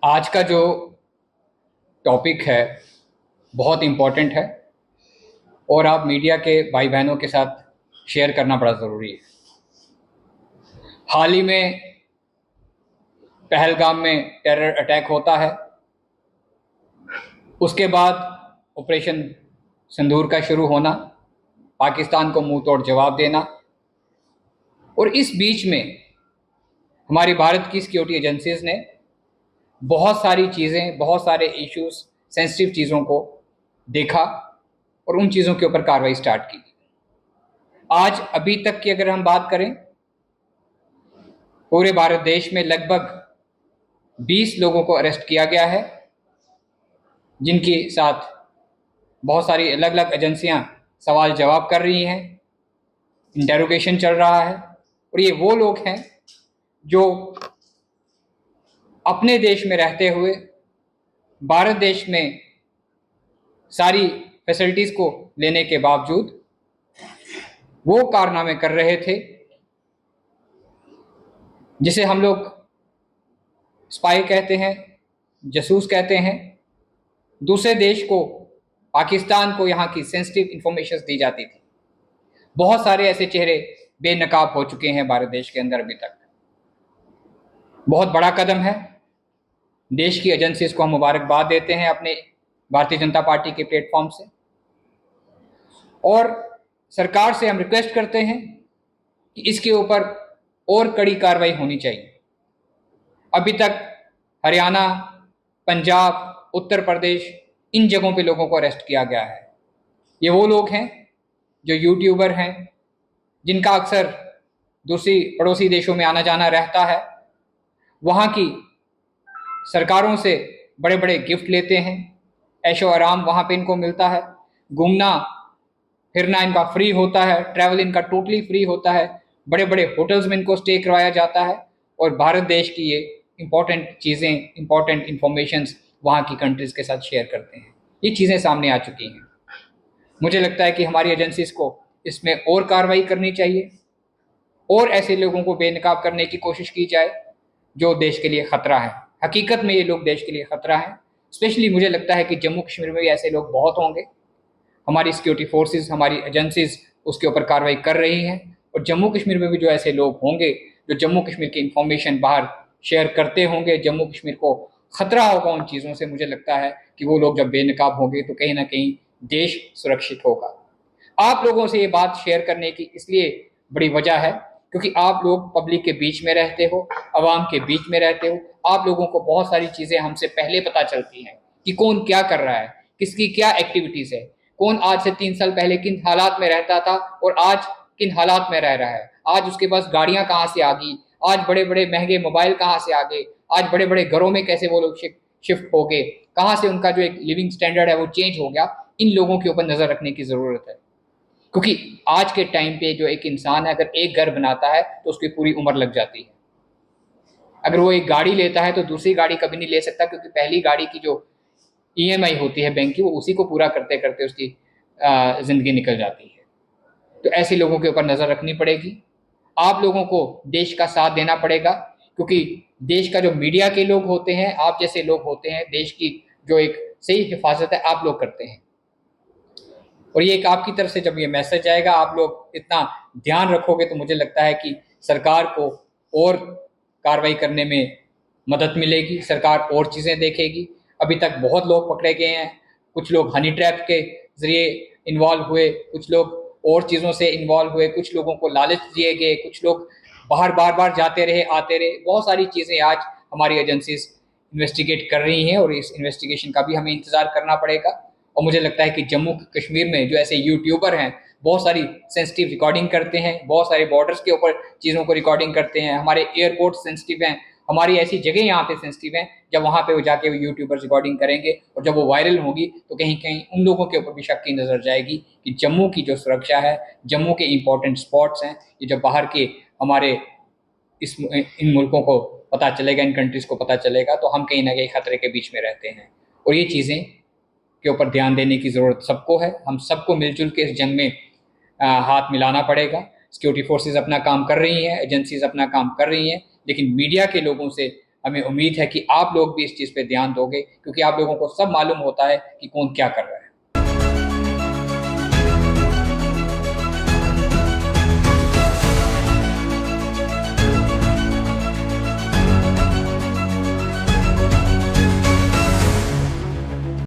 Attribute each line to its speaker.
Speaker 1: आज का जो टॉपिक है बहुत इम्पोर्टेंट है और आप मीडिया के भाई बहनों के साथ शेयर करना बड़ा ज़रूरी है। हाल ही में पहलगाम में टेरर अटैक होता है, उसके बाद ऑपरेशन सिंदूर का शुरू होना, पाकिस्तान को मुंह तोड़ जवाब देना, और इस बीच में हमारी भारत की सिक्योरिटी एजेंसीज ने बहुत सारी चीज़ें, बहुत सारे इश्यूज, सेंसिटिव चीज़ों को देखा और उन चीज़ों के ऊपर कार्रवाई स्टार्ट की। आज अभी तक की अगर हम बात करें, पूरे भारत देश में लगभग 20 लोगों को अरेस्ट किया गया है, जिनके साथ बहुत सारी अलग अलग एजेंसियां सवाल जवाब कर रही हैं, इंटेरोगेशन चल रहा है। और ये वो लोग हैं जो अपने देश में रहते हुए भारत देश में सारी फैसिलिटीज को लेने के बावजूद वो कारनामे कर रहे थे जिसे हम लोग स्पाई कहते हैं, जासूस कहते हैं। दूसरे देश को, पाकिस्तान को यहाँ की सेंसिटिव इंफॉर्मेशन दी जाती थी। बहुत सारे ऐसे चेहरे बेनकाब हो चुके हैं भारत देश के अंदर अभी तक। बहुत बड़ा कदम है। देश की एजेंसीज को हम मुबारकबाद देते हैं अपने भारतीय जनता पार्टी के प्लेटफॉर्म से, और सरकार से हम रिक्वेस्ट करते हैं कि इसके ऊपर और कड़ी कार्रवाई होनी चाहिए। अभी तक हरियाणा, पंजाब, उत्तर प्रदेश, इन जगहों पे लोगों को अरेस्ट किया गया है। ये वो लोग हैं जो यूट्यूबर हैं, जिनका अक्सर दूसरी पड़ोसी देशों में आना जाना रहता है। वहाँ की सरकारों से बड़े बड़े गिफ्ट लेते हैं, ऐशो आराम वहाँ पे इनको मिलता है, घूमना फिरना इनका फ्री होता है, ट्रैवल इनका टोटली फ्री होता है, बड़े बड़े होटल्स में इनको स्टे करवाया जाता है, और भारत देश की ये इंपॉर्टेंट चीज़ें, इंपॉर्टेंट इंफॉर्मेशंस वहाँ की कंट्रीज़ के साथ शेयर करते हैं। ये चीज़ें सामने आ चुकी हैं। मुझे लगता है कि हमारी एजेंसीज को इसमें और कार्रवाई करनी चाहिए और ऐसे लोगों को बेनकाब करने की कोशिश की जाए जो देश के लिए ख़तरा है। हकीकत में ये लोग देश के लिए ख़तरा हैं। स्पेशली मुझे लगता है कि जम्मू कश्मीर में भी ऐसे लोग बहुत होंगे। हमारी सिक्योरिटी फोर्सेस, हमारी एजेंसीज उसके ऊपर कार्रवाई कर रही हैं, और जम्मू कश्मीर में भी जो ऐसे लोग होंगे जो जम्मू कश्मीर की इंफॉर्मेशन बाहर शेयर करते होंगे, जम्मू कश्मीर को ख़तरा होगा उन चीज़ों से, मुझे लगता है कि वो लोग जब बेनकाब होंगे तो कहीं ना कहीं देश सुरक्षित होगा। आप लोगों से ये बात शेयर करने की इसलिए बड़ी वजह है क्योंकि आप लोग पब्लिक के बीच में रहते हो, आवाम के बीच में रहते हो। आप लोगों को बहुत सारी चीज़ें हमसे पहले पता चलती हैं कि कौन क्या कर रहा है, किसकी क्या एक्टिविटीज़ है, कौन आज से 3 साल पहले किन हालात में रहता था और आज किन हालात में रह रहा है, आज उसके पास गाड़ियां कहाँ से आ गई, आज बड़े बड़े महंगे मोबाइल कहाँ से आ गए, आज बड़े बड़े घरों में कैसे वो लोग शिफ्ट हो गए, कहाँ से उनका जो एक लिविंग स्टैंडर्ड है वो चेंज हो गया। इन लोगों के ऊपर नज़र रखने की ज़रूरत है, क्योंकि आज के टाइम पे जो एक इंसान है अगर एक घर बनाता है तो उसकी पूरी उम्र लग जाती है। अगर वो एक गाड़ी लेता है तो दूसरी गाड़ी कभी नहीं ले सकता, क्योंकि पहली गाड़ी की जो ईएमआई होती है बैंक की, वो उसी को पूरा करते करते उसकी ज़िंदगी निकल जाती है। तो ऐसे लोगों के ऊपर नज़र रखनी पड़ेगी। आप लोगों को देश का साथ देना पड़ेगा, क्योंकि देश का जो मीडिया के लोग होते हैं, आप जैसे लोग होते हैं, देश की जो एक सही हिफाजत है आप लोग करते हैं। और ये एक आपकी तरफ से जब ये मैसेज आएगा, आप लोग इतना ध्यान रखोगे तो मुझे लगता है कि सरकार को और कार्रवाई करने में मदद मिलेगी, सरकार और चीज़ें देखेगी। अभी तक बहुत लोग पकड़े गए हैं, कुछ लोग हनी ट्रैप के ज़रिए इन्वॉल्व हुए, कुछ लोग और चीज़ों से इन्वॉल्व हुए, कुछ लोगों को लालच दिए गए, कुछ लोग बाहर बार बार जाते रहे, आते रहे। बहुत सारी चीज़ें आज हमारी एजेंसीज इन्वेस्टिगेट कर रही हैं और इस इन्वेस्टिगेशन का भी हमें इंतज़ार करना पड़ेगा। और मुझे लगता है कि जम्मू कश्मीर में जो ऐसे यूट्यूबर हैं, बहुत सारी सेंसिटिव रिकॉर्डिंग करते हैं, बहुत सारे बॉर्डर्स के ऊपर चीज़ों को रिकॉर्डिंग करते हैं, हमारे एयरपोर्ट सेंसिटिव हैं, हमारी ऐसी जगह यहाँ पे सेंसिटिव हैं, जब वहाँ पे वो जाके वो यूट्यूबर्स रिकॉर्डिंग करेंगे और जब वो वायरल होगी तो कहीं कहीं उन लोगों के ऊपर भी शक की नज़र जाएगी कि जम्मू की जो सुरक्षा है, जम्मू के इंपॉर्टेंट स्पॉट्स हैं, ये जब बाहर के हमारे इन मुल्कों को पता चलेगा, इन कंट्रीज़ को पता चलेगा, तो हम कहीं ना कहीं खतरे के बीच में रहते हैं। और ये चीज़ें के ऊपर ध्यान देने की ज़रूरत सबको है। हम सबको मिलजुल के इस जंग में हाथ मिलाना पड़ेगा। सिक्योरिटी फोर्सेस अपना काम कर रही हैं, एजेंसीज अपना काम कर रही हैं, लेकिन मीडिया के लोगों से हमें उम्मीद है कि आप लोग भी इस चीज़ पे ध्यान दोगे, क्योंकि आप लोगों को सब मालूम होता है कि कौन क्या कर रहा है।